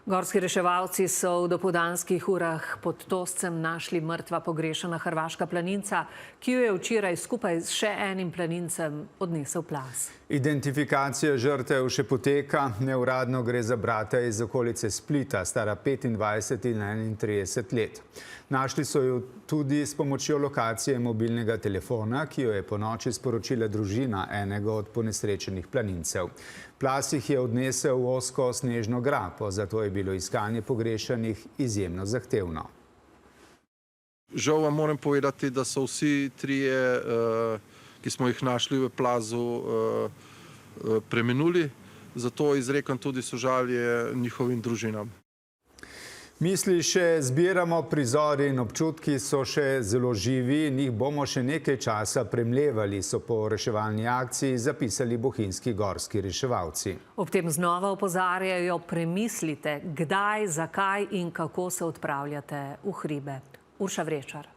Gorski reševalci so v dopoldanskih urah pod Toscem našli mrtva pogrešana hrvaška planinca, ki jo je včeraj skupaj s še enim planincem odnesel plaz. Identifikacija žrtev še poteka. Neuradno gre za brata iz okolice Splita, stara 25 in 31 let. Našli so jo tudi s pomočjo lokacije mobilnega telefona, ki jo je ponoči sporočila družina enega od ponesrečenih planincev. Plaz jih je odnesel v ozko snežno grapo, zato je bilo iskanje pogrešanih izjemno zahtevno. Žal vam moram povedati, da so vsi trije, ki smo jih našli v plazu, preminuli, zato izrekam tudi sožalje njihovim družinam. Misli še zbiramo, prizori in občutki so še zelo živi, njih bomo še nekaj časa premlevali, so po reševalni akciji zapisali bohinjski gorski reševalci. Ob tem znova opozarjajo, premislite, kdaj, zakaj in kako se odpravljate v hribe. Urša Vrečar.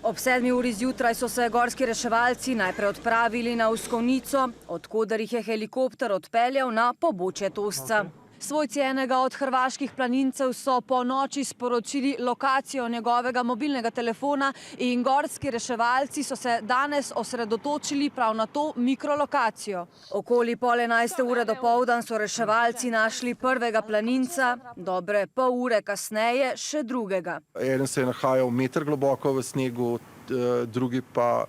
Ob 7. uri zjutraj so se gorski reševalci najprej odpravili na Uskovnico, od koder jih je helikopter odpeljal na pobočje Tosca. Svojci enega od hrvaških planincev so po noči sporočili lokacijo njegovega mobilnega telefona in gorski reševalci so se danes osredotočili prav na to mikrolokacijo. Okoli pol 11. ure dopoldan so reševalci našli prvega planinca, dobre pol ure kasneje še drugega. Eden se je nahajal meter globoko v snegu, drugi pa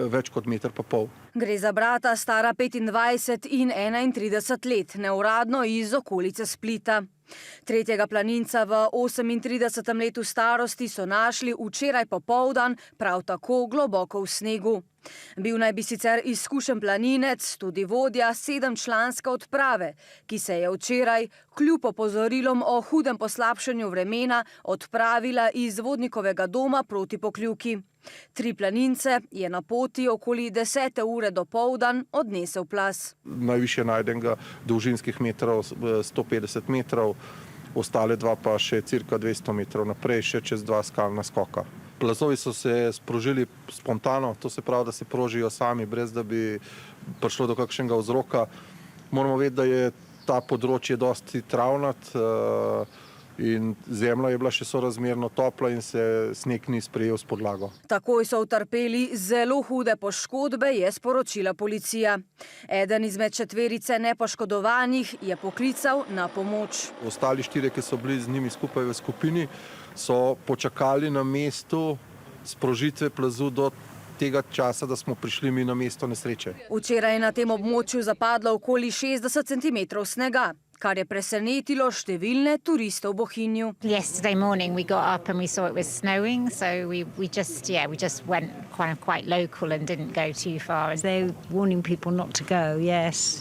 več kot meter pa pol. Gre za brata stara 25 in 31 let, neuradno iz okolice Splita. Tretjega planinca v 38. letu starosti so našli včeraj popoldan, prav tako globoko v snegu. Bil naj bi sicer izkušen planinec, tudi vodja 7-članske odprave, ki se je včeraj, kljub opozorilom o hudem poslabšanju vremena, odpravila iz vodnikovega doma proti Pokljuki. 3 planince je na poti okoli 10. ure dopoldan odnesel plaz. Najvišje najdenega dolžinskih metrov 150 metrov, ostale dva pa še cirka 200 metrov naprej, še čez 2 skalna skoka. Plazovi so se sprožili spontano, to se pravi, da se prožijo sami, brez da bi prišlo do kakšnega vzroka. Moramo vedeti, da je ta področje dosti travnat in zemlja je bila še sorazmerno topla in se sneg ni sprejel s podlago. Takoj so utrpeli zelo hude poškodbe, je sporočila policija. Eden izmed 4 nepoškodovanih je poklical na pomoč. Ostali 4, ki so bili z njimi skupaj v skupini, so počakali na mestu sprožitve plazu do tega časa, da smo prišli mi na mesto nesreče. Včeraj je na tem območju zapadlo okoli 60 centimetrov snega, kar je presenetilo številne turiste v Bohinju. Yesterday morning we got up and we saw it was snowing, so we just went kind of quite local and didn't go too far. They're warning people not to go, yes,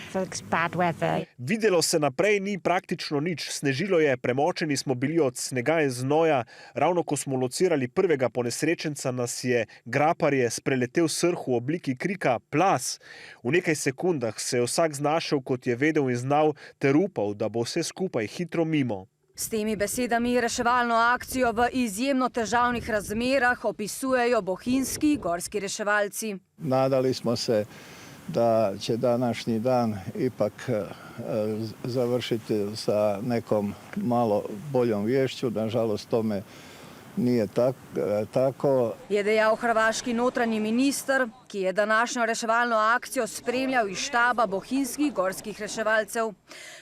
for bad weather. Videlo se naprej ni praktično nič. Snežilo je, premočeni smo bili od snega in znoja. Ravno ko smo locirali prvega ponesrečenca, nas je graparje spreletel srh v obliki krika plaz. V nekaj sekundah se je vsak znašel, kot je vedel in znal, ter upal, da bo vse skupaj hitro mimo. S temi besedami reševalno akcijo v izjemno težavnih razmerah opisujejo bohinjski gorski reševalci. Nadali smo se da će današnji dan ipak završiti sa nekom malo boljom vješću. Nažalost, tome nije tako. Je dejal hrvaški notranji minister, ki je današnjo reševalno akcijo spremljal iz štaba bohinjskih gorskih reševalcev.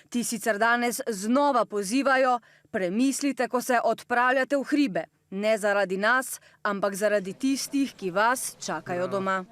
Ti sicer danes znova pozivajo, premislite, ko se odpravljate v hribe. Ne zaradi nas, ampak zaradi tistih, ki vas čakajo doma.